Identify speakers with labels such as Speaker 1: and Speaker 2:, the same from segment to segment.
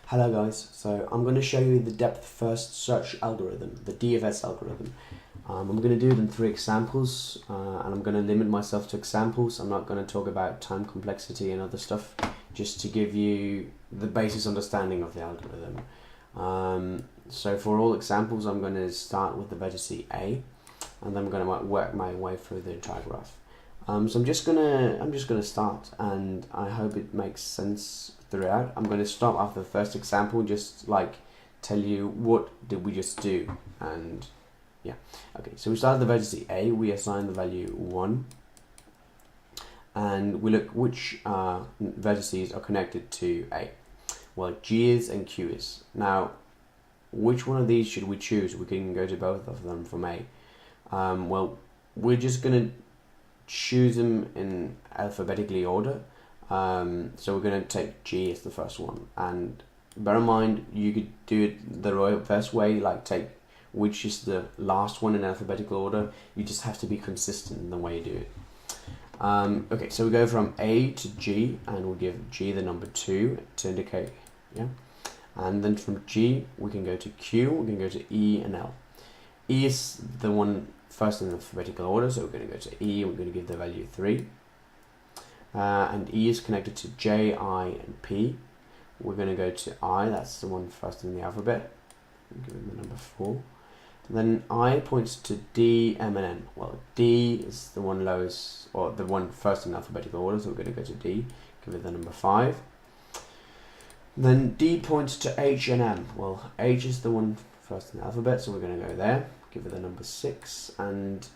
Speaker 1: Hello guys, so I'm going to show you the depth first search algorithm, the DFS algorithm. I'm going to do it in 3 examples and I'm going to limit myself to examples. I'm not going to talk about time complexity and other stuff, just to give you the basis understanding of the algorithm. So for all examples I'm going to start with the vertex A and then I'm going to work my way through the entire graph. So I'm just gonna start, and I hope it makes sense throughout. I'm going to stop after the first example, just like tell you what did we just do, and yeah. Okay, so we start at the vertex A, we assign the value 1, and we look which vertices are connected to A. Well, G is and Q is. Now, which one of these should we choose? We can go to both of them from A. Well, we're just going to choose them in alphabetically order. So we're going to take G as the first one, and bear in mind you could do it the reverse way, like take which is the last one in alphabetical order. You just have to be consistent in the way you do it. Okay, so we go from A to G, and we'll give G the number 2 to indicate, yeah. And then from G we can go to Q, we can go to E and L. E is the one first in alphabetical order, so we're going to go to E, we're going to give the value 3. And E is connected to J, I, and P. We're going to go to I, that's the one first in the alphabet. Give it the number 4. Then I points to D, M, and N. Well, D is the one lowest, or the one first in alphabetical order, so we're going to go to D, give it the number 5. Then D points to H and M. Well, H is the one first in the alphabet, so we're going to go there, give it the number 6, and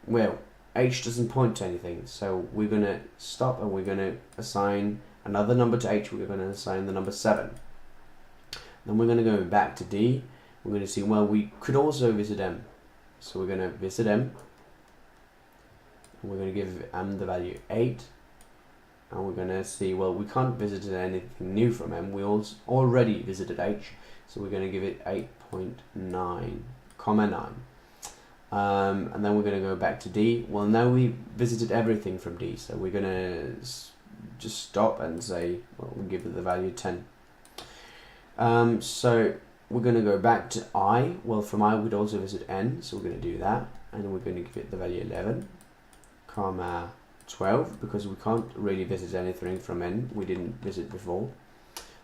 Speaker 1: well, H doesn't point to anything, so we're going to stop and we're going to assign another number to H. We're going to assign the number 7. Then we're going to go back to D. We're going to see, well, we could also visit M, so we're going to visit M, and we're going to give M the value 8, and we're going to see, well, we can't visit anything new from M, we already visited H, so we're going to give it 8.9, comma 9. And then we're going to go back to D. Well, now we visited everything from D, so we're going to just stop and say, well, we'll give it the value 10. So we're going to go back to I. Well, from I we'd also visit N, so we're going to do that, and we're going to give it the value 11, comma 12, because we can't really visit anything from N, we didn't visit before.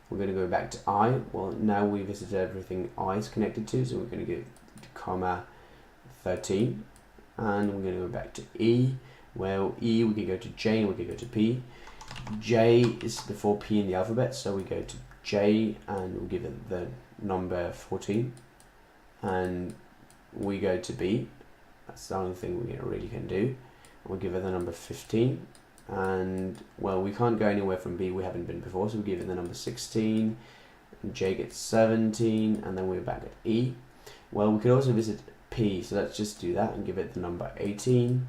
Speaker 1: We're going to go back to I. Well, now we visited everything I is connected to, so we're going to give comma 13, and we're going to go back to E. Well, E, we can go to J and we can go to P. J is before P in the alphabet, so we go to J and we'll give it the number 14, and we go to B. That's the only thing we really can do. We'll give it the number 15, and well, we can't go anywhere from B, we haven't been before, so we give it the number 16, and J gets 17, and then we're back at E. Well, we could also visit P, so let's just do that and give it the number 18.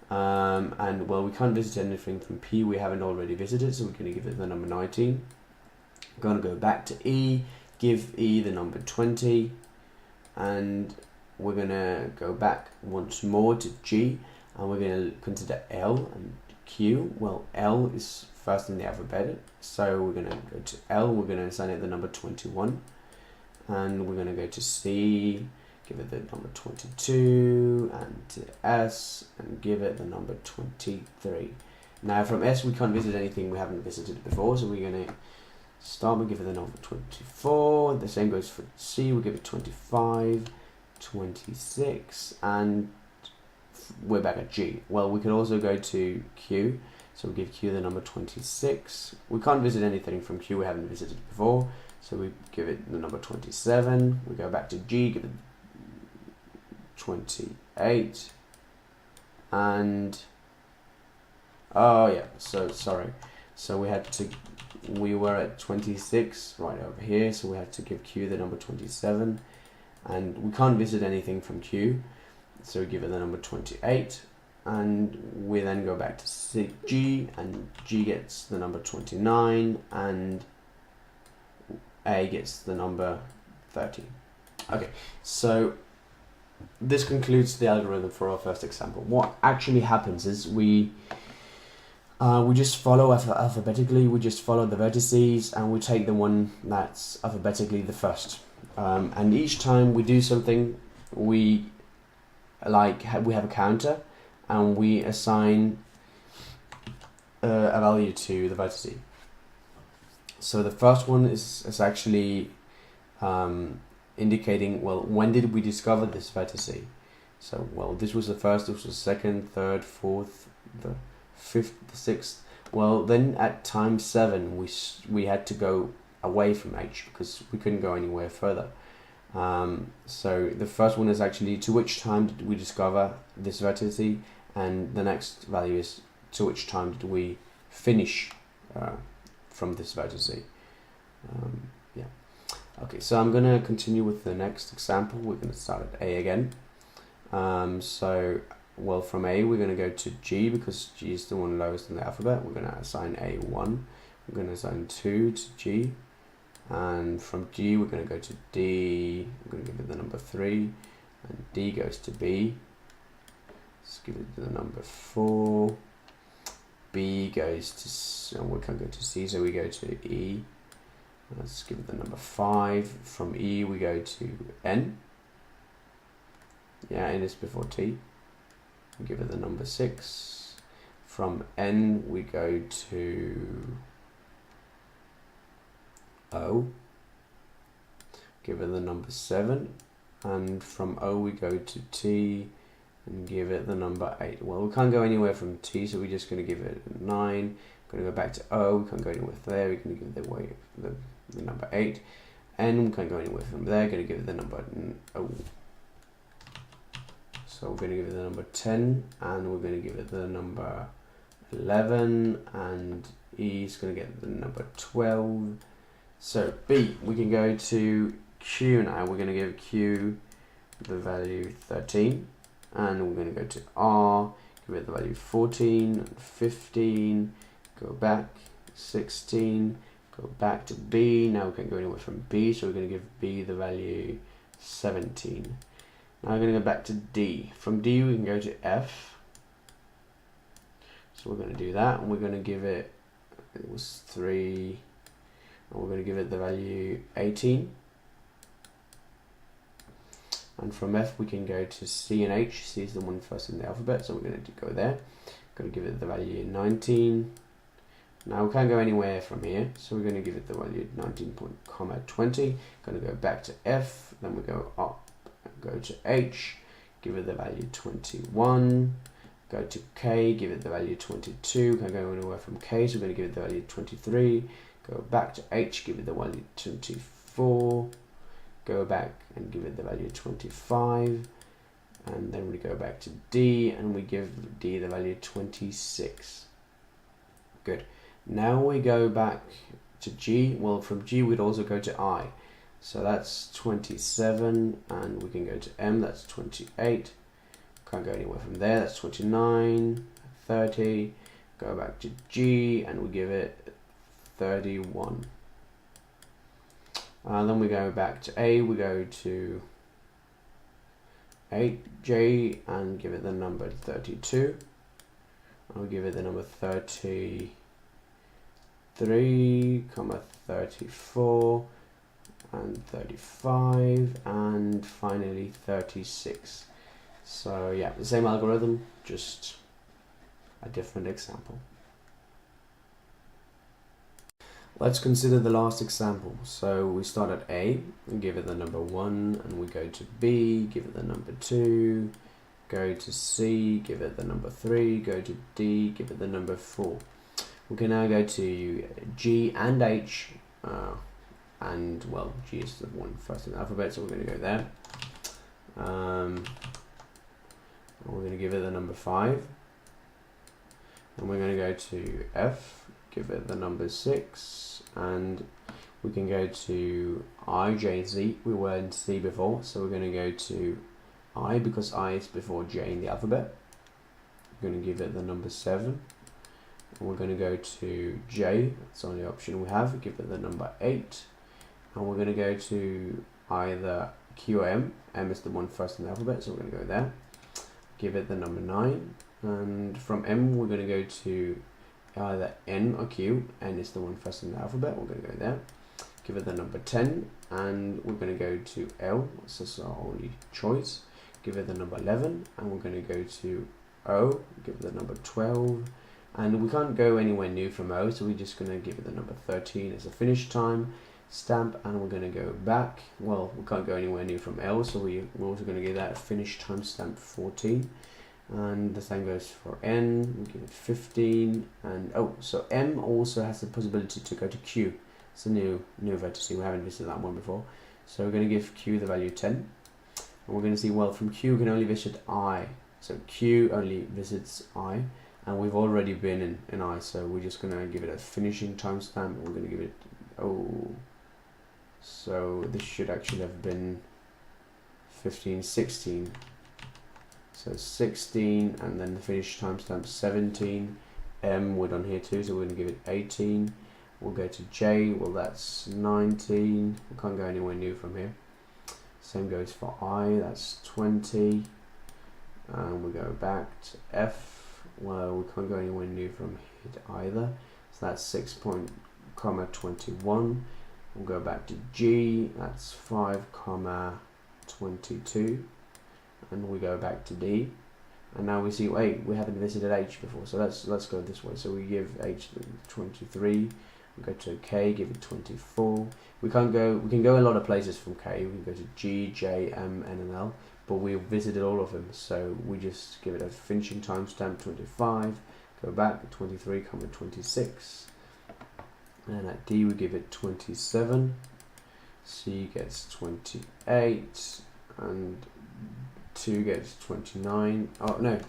Speaker 1: And well, we can't visit anything from P we haven't already visited, so we're going to give it the number 19. We're going to go back to E, give E the number 20, and we're going to go back once more to G, and we're going to consider L and Q. Well, L is first in the alphabet, so we're going to go to L, we're going to assign it the number 21, and we're going to go to C, give it the number 22, and to S, and give it the number 23. Now from S we can't visit anything we haven't visited before, so we're going to start and give it the number 24. The same goes for C, we'll give it 25, 26, and we're back at G. Well, we could also go to Q, so we'll give Q the number 26. We can't visit anything from Q we haven't visited before, so we give it the number 27. We go back to G, give it 28, and oh yeah, so sorry, so we were at 26 right over here, so we had to give Q the number 27, and we can't visit anything from Q, so we give it the number 28, and we then go back to G, and G gets the number 29, and A gets the number 30. Okay, so this concludes the algorithm for our first example. What actually happens is we We just follow alphabetically. We just follow the vertices, and we take the one that's alphabetically the first. And each time we do something, we have a counter, and we assign a value to the vertice. So the first one is actually indicating, well, when did we discover this vertice? So, well, this was the first, this was the second, third, fourth, the fifth, the sixth. Well, then at time 7, we had to go away from H because we couldn't go anywhere further. So the first one is actually to which time did we discover this vertice, and the next value is to which time did we finish from this vertice. Yeah. Okay, so I'm gonna continue with the next example. We're gonna start at A again. So, well, from A we're gonna go to G because G is the one lowest in the alphabet. We're gonna assign A1. We're gonna assign 2 to G. And from G we're going to go to D. I'm going to give it the number 3, and D goes to B. Let's give it the number 4. B goes to C, and we can't go to C, so we go to E. Let's give it the number 5. From E we go to N. Yeah, N is before T. We give it the number 6. From N we go to O, give it the number 7, and from O we go to T and give it the number 8. Well, we can't go anywhere from T, so we're just going to give it a 9. We're going to go back to O, we can't go anywhere there, we're going to give it the number 8, and we can't go anywhere from there, going to give it the number O. So we're going to give it the number 10, and we're going to give it the number 11, and E is going to get the number 12. So B, we can go to Q now. We're going to give Q the value 13, and we're going to go to R, give it the value 14, 15, go back 16, go back to B. Now we can't go anywhere from B, so we're going to give B the value 17. Now we're going to go back to D. From D we can go to F. So we're going to do that, and we're going to give it was 3. And we're going to give it the value 18. And from F we can go to C and H. C is the one first in the alphabet, so we're going to go there. Going to give it the value 19. Now we can't go anywhere from here, so we're going to give it the value 19.20. Going to go back to F, then we go up and go to H, give it the value 21. Go to K, give it the value 22. Can't go anywhere from K, so we're going to give it the value 23. Go back to H, give it the value 24. Go back and give it the value 25. And then we go back to D, and we give D the value 26. Good. Now we go back to G. Well, from G we'd also go to I. So that's 27, and we can go to M, that's 28. Can't go anywhere from there, that's 29, 30. Go back to G, and we give it 31. Then we go back to A, we go to 8J and give it the number 32. I'll give it the number 33, 34, and 35, and finally 36. So yeah, the same algorithm, just a different example. Let's consider the last example. So we start at A and give it the number 1, and we go to B, give it the number 2, go to C, give it the number 3, go to D, give it the number 4. We can now go to G and H, and well, G is the one first in the alphabet, so we're going to go there. We're going to give it the number 5, and we're going to go to F, give it the number 6, and we can go to I, J, Z. We were in C before, so we're going to go to I because I is before J in the alphabet. We're going to give it the number 7, and we're going to go to J. That's the only option we have. Give it the number 8, and we're going to go to either Q or M. M is the one first in the alphabet, so we're going to go there. Give it the number 9, and from M we're going to go to either N or Q. N is the one first in the alphabet, we're going to go there. Give it the number 10, and we're going to go to L, so this is our only choice. Give it the number 11, and we're going to go to O, give it the number 12, and we can't go anywhere new from O, so we're just going to give it the number 13 as a finish time stamp, and we're going to go back. Well, we can't go anywhere new from L, so we're also going to give that a finish time stamp 14, and the same goes for N. We give it 15, and oh, so M also has the possibility to go to Q. It's a new vertex. We haven't visited that one before, so we're going to give Q the value 10, and we're going to see, well, from Q we can only visit I, so Q only visits I, and we've already been in I, so we're just going to give it a finishing timestamp. We're going to give it, oh, so this should actually have been 15, 16, so 16, and then the finish timestamp 17. M we're done here too, so we're going to give it 18. We'll go to J, well that's 19, we can't go anywhere new from here. Same goes for I, that's 20, and we go back to F, well we can't go anywhere new from here either, so that's 6.21. We'll go back to G, that's 5.22, and we go back to D, and now we see, wait, we haven't visited H before, so let's go this way. So we give H 23. We go to K, give it 24. We can go a lot of places from K. We can go to G, J, M, N, and L, but we visited all of them, so we just give it a finishing timestamp 25. Go back 23, 26, and at D we give it 27. C gets 28, and 2 gets 29. Oh no!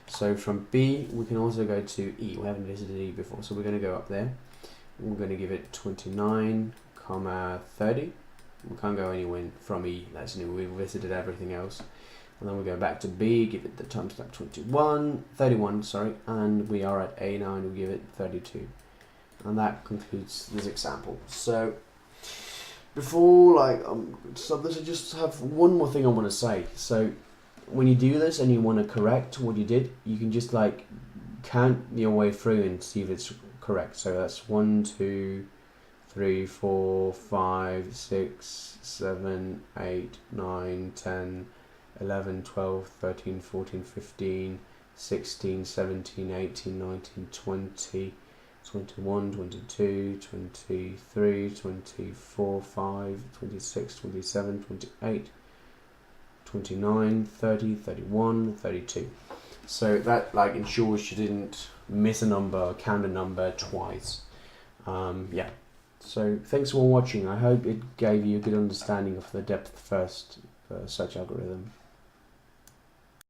Speaker 1: So from B we can also go to E. We haven't visited E before, so we're going to go up there. We're going to give it 29, 30. We can't go anywhere from E, that's new, we've visited everything else. And then we go back to B, give it the timestamp 31, sorry, and we are at A now, and we give it 32. And that concludes this example. So before so this, I just have one more thing I want to say. So when you do this and you want to correct what you did, you can just count your way through and see if it's correct. So that's 1, 2, 3, 4, 5, 6, 7, 8, 9, 10, 11, 12, 13, 14, 15, 16, 17, 18, 19, 20, 21, 22, 23, 24, 5, 26, 27, 28, 29, 30, 31, 32. So that ensures you didn't miss a number or count a number twice. Yeah. So thanks for watching. I hope it gave you a good understanding of the depth first search algorithm.